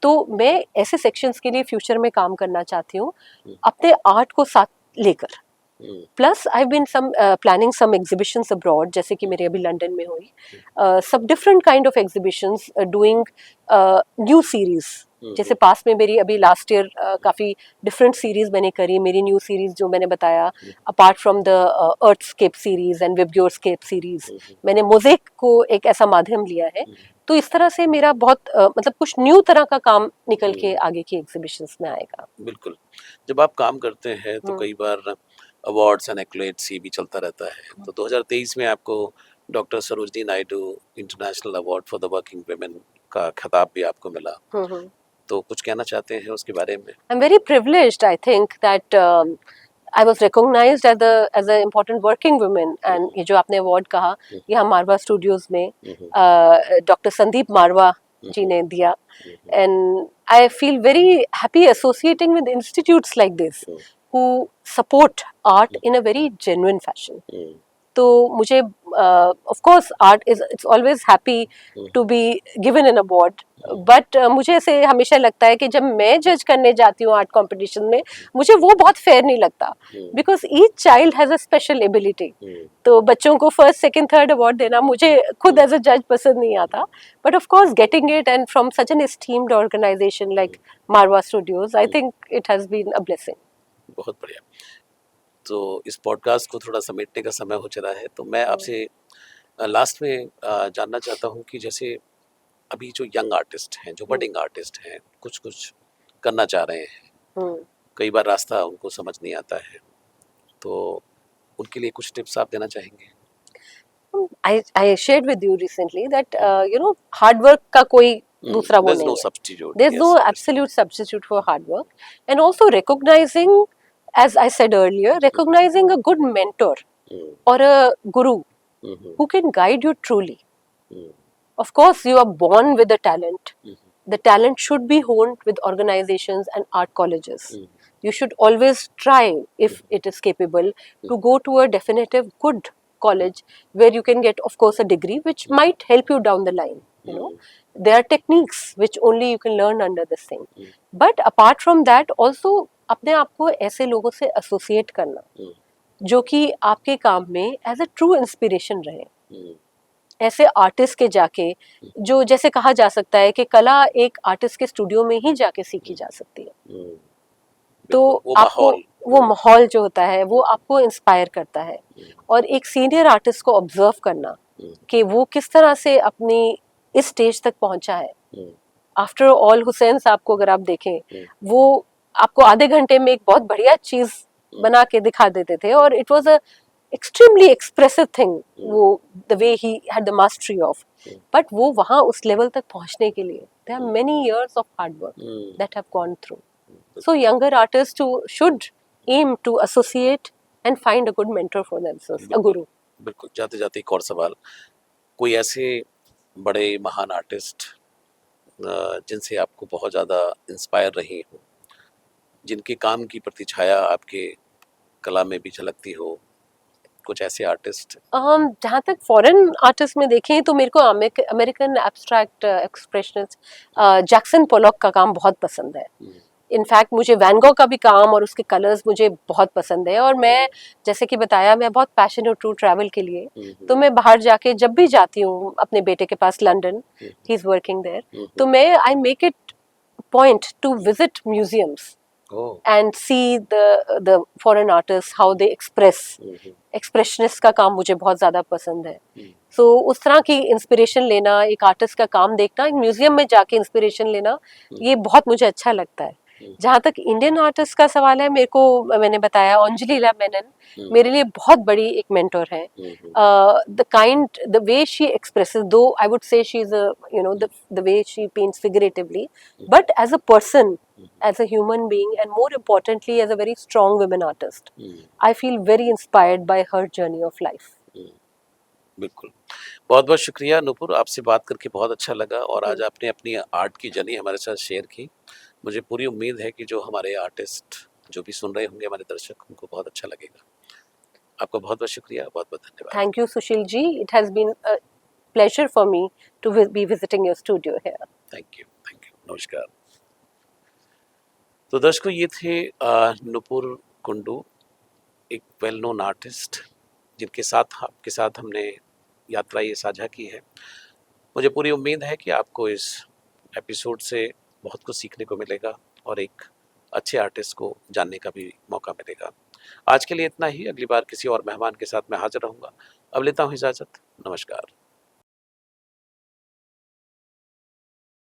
तो मैं ऐसे sections के लिए फ्यूचर में काम करना चाहती हूँ अपने आर्ट को साथ लेकर। Plus I been some planning some exhibitions abroad, जैसे कि मेरे अभी लंदन में हुई सब different kind of exhibitions doing new series. जैसे पास में मेरी अभी लास्ट ईयर काफ़ी डिफरेंट सीरीज मैंने करी। मेरी न्यू सीरीज जो मैंने बताया, apart from the earthscape series and vibgyorscape series, मैंने मोज़ेक को एक ऐसा माध्यम लिया है। तो इस तरह से मेरा बहुत मतलब कुछ न्यू तरह का काम निकल के आगे की एग्जीबिशंस में आएगा। बिल्कुल। जब आप काम करते हैं तो कई बार अवार्ड्स एंड एक्colades ये भी चलता रहता है। तो 2023 में आपको doctor Sarojini Naidu international award for the working women का खिताब भी आपको मिला। तो कुछ कहना चाहते हैं उसके बारे में? I am very privileged, I think that I was recognized as a important working woman, and ये जो आपने अवार्ड कहा, ये हम मारवा स्टूडियोज में डॉक्टर संदीप मारवा जी ने दिया। And I feel very happy associating with institutes like this who support art in a very genuine fashion. तो मुझे of course art is it's always happy to be given an award, but मुझे ऐसे हमेशा लगता है कि जब मैं जज करने जाती हूँ आर्ट कंपटीशन में, मुझे वो बहुत फेयर नहीं लगता, because each child has a special ability. तो बच्चों को फर्स्ट सेकंड थर्ड अवार्ड देना मुझे खुद एज अ जज पसंद नहीं आता, but of course getting it and from such an esteemed organization like Marwah studios, I think it has been a blessing. बहुत बढ़िया। तो इस पॉडकास्ट को थोड़ा समेटने का समय हो चला है, तो मैं आपसे लास्ट में जानना चाहता हूँ कि जैसे अभी जो यंग आर्टिस्ट हैं, जो बडिंग आर्टिस्ट हैं, कुछ कुछ करना चाह रहे हैं, कई बार रास्ता उनको समझ नहीं आता है, तो उनके लिए कुछ टिप्स आप देना चाहेंगे? I shared with you recently that hard work का कोई दूसरा वो नहीं है. There's no absolute substitute for hard work, and also recognizing, as I said earlier, recognizing a good mentor or a guru who can guide you truly. Of course, you are born with a talent. The talent should be honed with organizations and art colleges. You should always try, if it is capable, to go to a definitive good college where you can get, of course, a degree which might help you down the line. There are techniques which only you can learn under this thing. But apart from that, also अपने आप को ऐसे लोगों से associate करना जो कि आपके काम में एज अ ट्रू इंस्पिरेशन रहे। ऐसे आर्टिस्ट के जाके, जो जैसे कहा जा सकता है कि कला एक आर्टिस्ट के स्टूडियो में ही जाके सीखी जा सकती है, तो आपको वो माहौल जो होता है वो आपको इंस्पायर करता है। और एक सीनियर आर्टिस्ट को ऑब्जर्व करना कि वो किस तरह से अपनी इस स्टेज तक पहुंचा है। आफ्टर ऑल, हुसैन साहब को अगर आप देखें, वो आपको आधे घंटे में एक बहुत बढ़िया चीज बना के दिखा देते थे, और it was a extremely expressive thing, वो the way he had the mastery of, but वो वहाँ उस लेवल तक पहुँचने के लिए there are many years of hard work that have gone through. So younger artists should aim to associate and find a good mentor for themselves, a guru. बिल्कुल। जाते जाते एक और सवाल, कोई ऐसे बड़े महान आर्टिस्ट जिनसे आपको बहुत ज़्यादा इंस्पायर रही हो, जिनके काम की प्रतिछाया आपके कला में भी झलकती हो, कुछ ऐसे आर्टिस्ट? जहाँ तक फॉरेन आर्टिस्ट में देखें तो मेरे को American abstract expressionist Jackson Pollock का काम बहुत पसंद है। इनफैक्ट मुझे वैन गॉग का भी काम और उसके कलर्स मुझे बहुत पसंद है। और मैं, जैसे कि बताया, मैं बहुत पैशनेट हूँ ट्रैवल के लिए, तो मैं बाहर जाके जब भी जाती हूँ अपने बेटे के पास London, he is working there, तो मैं I make it point to visit museums and see the foreign artists how they express. Expressionist का काम मुझे बहुत ज़्यादा पसंद है। सो उस तरह की इंस्पिरेशन लेना, एक आर्टिस्ट का काम देखना, एक म्यूजियम में जाके इंस्पिरेशन लेना, ये बहुत मुझे अच्छा लगता है। जहाँ तक इंडियन आर्टिस्ट का सवाल है, मेरे को, मैंने बताया, अंजलि लीला मेनन मेरे लिए बहुत बड़ी एक मेंटर है। The way she expresses, though I would say she is the way she paints figuratively, but as a person, as a human being, and more importantly as a very strong women artist, I feel very inspired by her journey of life. बिल्कुल। बहुत बहुत शुक्रिया नूपुर, आपसे बात करके बहुत अच्छा लगा, और आज आपने अपनी आर्ट की जर्नी हमारे साथ शेयर की। मुझे पूरी उम्मीद है कि जो हमारे आर्टिस्ट जो भी सुन रहे होंगे, हमारे दर्शक, उनको बहुत अच्छा लगेगा। आपका बहुत-बहुत शुक्रिया, बहुत-बहुत धन्यवाद। Thank you, Sushil ji. It has been a pleasure for me to be visiting your studio here. Thank you, नमस्कार। तो दर्शकों, ये थे नुपुर कुंडू, एक वेल नोन आर्टिस्ट, जिनके साथ आपके साथ हमने यात्रा ये साझा की है। मुझे पूरी उम्मीद है कि आपको इस एपिसोड से बहुत कुछ सीखने को मिलेगा और एक अच्छे आर्टिस्ट को जानने का भी मौका मिलेगा। आज के लिए इतना ही। अगली बार किसी और मेहमान के साथ मैं हाजिर रहूँगा। अब लेता हूँ इजाज़त। नमस्कार।